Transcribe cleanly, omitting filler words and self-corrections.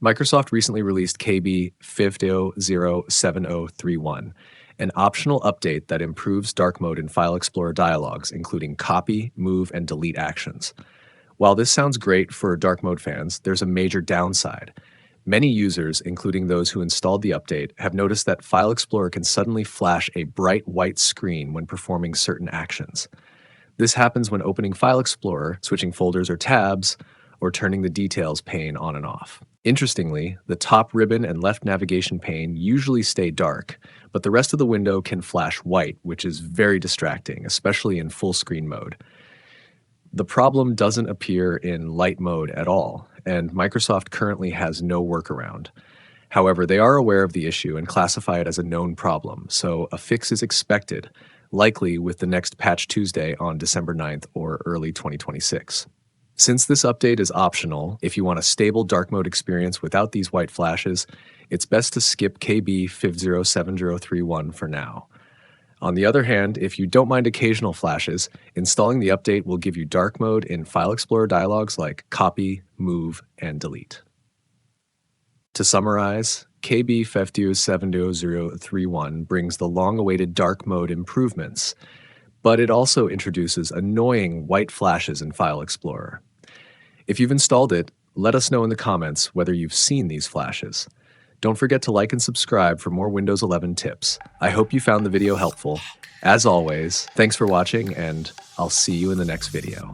Microsoft recently released KB 50.07031, an optional update that improves dark mode in File Explorer dialogues, including copy, move, and delete actions. While this sounds great for dark mode fans, there's a major downside. Many users, including those who installed the update, have noticed that File Explorer can suddenly flash a bright white screen when performing certain actions. This happens when opening File Explorer, switching folders or tabs, or turning the Details pane on and off. Interestingly, the top ribbon and left navigation pane usually stay dark, but the rest of the window can flash white, which is very distracting, especially in full screen mode. The problem doesn't appear in light mode at all, and Microsoft currently has no workaround. However, they are aware of the issue and classify it as a known problem, so a fix is expected, likely with the next Patch Tuesday on December 9th or early 2026. Since this update is optional, if you want a stable dark mode experience without these white flashes, it's best to skip KB 507031 for now. On the other hand, if you don't mind occasional flashes, installing the update will give you dark mode in File Explorer dialogues like copy, move, and delete. To summarize, KB 507031 brings the long-awaited dark mode improvements, but it also introduces annoying white flashes in File Explorer. If you've installed it, let us know in the comments whether you've seen these flashes. Don't forget to like and subscribe for more Windows 11 tips. I hope you found the video helpful. As always, thanks for watching, and I'll see you in the next video.